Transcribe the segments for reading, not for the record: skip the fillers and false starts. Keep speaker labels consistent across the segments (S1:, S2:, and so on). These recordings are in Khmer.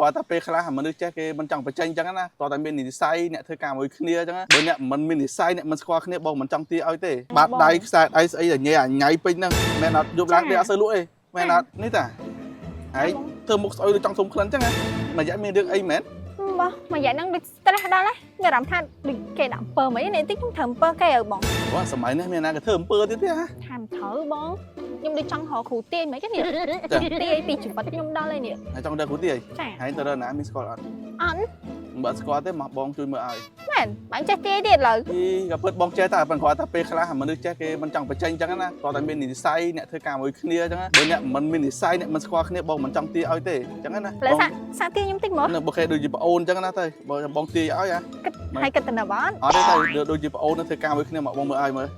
S1: គាត់តែពេលខ្លះមនុស្សចេះគេមិនចង់បញ្ចេញអញ្ចឹងណាតោះតែមាននិស័យអ្នកធ្វើការមួយគ្នាអញ្ចឹងបើអ្នកមិនមាននិស័យអ្នកមិនស្គាល់គ្នាបងមិនចង់ទាឲ្យទេបាត់ដៃខ្សែដៃស្អីតែញ៉ៃអាញ៉ៃពេញហ្នឹងមែនអត់យប់ឡើងគេអត់សូវលក់ទេមែនអត់នេះតាហើយធ្វើមុខស្អុយដូចចង់សុំក្លិនអញ្ចឹងណាមួយយ៉ាងមានរឿងអីមែន
S2: បងមួយយ៉ាងហ្នឹងដូច stress ដល់ហើយមានអារម្មណ៍ថាដូចគេដាក់អំពើមិននេះតិចខ្ញុំធ្វើអំពើគេឲ្យបង
S1: បាទសម័យនេះមានណាគេធ្វើអំពើទៀតទេហ៎
S2: ថាមិនត្រូវបងខ្ញុំដូចចង់រកគ្រូទាយមិនហ្នឹងទាយពីជីវិតខ្ញុំដល់ហើយនេះ
S1: ហើយចង់ទៅគ្រូទាយ
S2: ចា
S1: ហើយទៅរកណាមានស្គាល់អត់
S2: អត់
S1: បើស្គាល់ទេមកបងជួយមើលឲ្យ
S2: មែនបងចេះទាយទៀតឡើយ
S1: ក៏ពិតបងចេះតែប៉ុន្តែគាត់តែពេលខ្លះមនុស្សចេះគេមិនចង់បញ្ចេញអញ្ចឹងណាគាត់តែមាននិស័យអ្នកធ្វើការមួយគ្នាអញ្ចឹងបើអ្នកមិនមាននិស័យអ្នកមិនស្គាល់គ្នាបងមិនចង់ទាឲ្យទេអញ្ចឹងណា
S2: លើសាទាយខ្ញុំតិចមក
S1: នៅបើគេដូចជាប្អូនអញ្ចឹងណាទៅបើបងទាយឲ្យហ៎
S2: ហើយគិតទៅណាបង
S1: អត់ទេទៅដូចជាប្អូននឹងធ្វើការមួយគ្នាមកបងមើលឲ្យមើល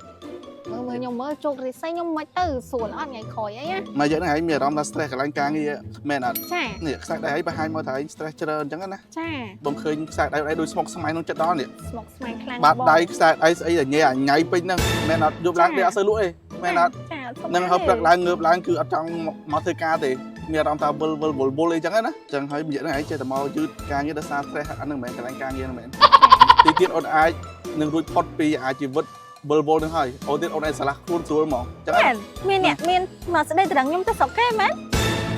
S2: ខ្ញុំមើលជោគរិស័យខ្ញុំមិនទៅស្រួលអត់ថ្ងៃក្រោយអីណា
S1: មកយើងហ្នឹងហើយមានអារម្មណ៍ថា stress កន្លែងការងារមែនអត់
S2: ចា
S1: នេះខ្សែដៃហើយបង្ហាញមកថា stress ច្រើនអញ្ចឹងណា
S2: ចា
S1: បងឃើញខ្សែដៃដូចស្មុកស្មាញក្នុងចិត្តដល់នេះ
S2: ស្មុកស្មាញខ្លាំង
S1: បាត់ដៃខ្សែដៃស្អីតែញ៉ៃអាញ៉ៃពេញហ្នឹងមែនអត់យប់ឡើងគេអត់សូវលក់ទេមែនអត់
S2: ចា
S1: នឹងហូបព្រឹកឡើងងើបឡើងគឺអត់ចង់មកធ្វើការទេមានអារម្មណ៍ថាវល់អីចឹងណាចឹងហើយនិយាយហ្នឹងឯងចេះតែមកយឺតការងារដោយសារ stress អាហ្នឹងមិនមែនកន្លែងការងារហ្នឹងមែនទីទៀតអូនអាចនឹងរួចផុតពីអាជីវិតវល់នឹងហើយអូនទៀតអូនឯងឆ្លាស់ខ្លួនស្រួលហ្មងចឹង
S2: មានអ្នកមានមកស្ដីត្រង់ខ្ញុំទៅស្រុកគេមែន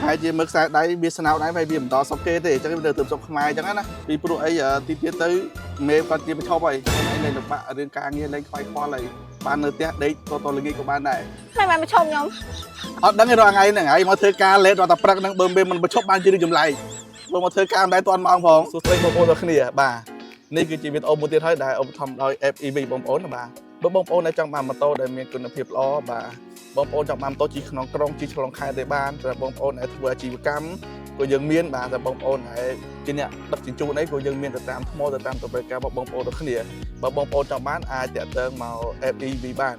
S1: ហើយជាមើលខ្សែដៃវាស្នោដៃហើយវាបន្តស្រុកគេទេអញ្ចឹងវាទៅស្រុកខ្មែរអញ្ចឹងណាពីព្រោះអីទីទៀតទៅមេគាត់ជាប្រឈប់ហើយឯងលេងលំបាករឿងការងារលេងខ្វាយខ្វល់ហើយបាននៅផ្ទះដេកតល្ងាចក៏បានដែរ
S2: មិនបានប្រឈប់ខ្ញុំ
S1: អត់ដឹងទេរាល់ថ្ងៃហ្នឹងហើយមកធ្វើការលេតរាល់តែព្រឹកហ្នឹងបើមិនប្រឈប់បានជារឿងចម្លែកបើមកធ្វើការមិនដែរទាន់ម៉ោងផងសួស្ដីបងប្អូនទាំងគ្នាបាទនេះគឺជាវីដេអូមួយទៀតហើយដែលឧបត្ថម្ភដោយ FEV បងប្អូនណាបាទបើបងប្អូនដែលចង់បានម៉ូតូដែលមានគុណភាពល្អបាទបងប្អូនចង់បានម៉ូតូជិះក្នុងក្រុងជិះឆ្លងខេត្តទេបានសម្រាប់បងប្អូនដែលធ្វើអាជីវកម្មក៏យើងមានបាទសម្រាប់បងប្អូនដែលជាអ្នកដឹកជញ្ជូនអីក៏យើងមានទៅតាមថ្មទៅតាមតម្រូវការរបស់បងប្អូនទាំងគ្នាបើបងប្អូនចង់បានអាចតាក់ទងមក FEV បាន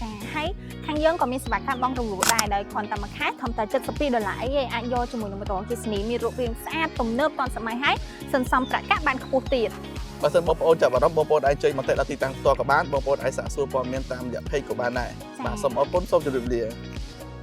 S2: ចាហើយខាងយើងក៏មានសេវាកម្មបង់រំលោះដែរដោយគ្រាន់តែមួយខែធំតែ$72អីឯងអាចយកជាមួយនឹងម៉ូតូអគ្គិសនីមានរូបរាងស្អាតទំនើបទាន់សម័យហើយសន្សំប្រាក់កាក់បានខ្ពស់ទៀត
S1: បើសិនបងប្អូនចាប់អារម្មណ៍បងប្អូនអាចចុចមកតែដល់ទីតាំងផ្ទាល់ក៏បានបងប្អូនអាចសាកសួរព័ត៌មានតាមរយៈ page ក៏បានដែរបាទសូមអរគុណសូមជម្រាបលា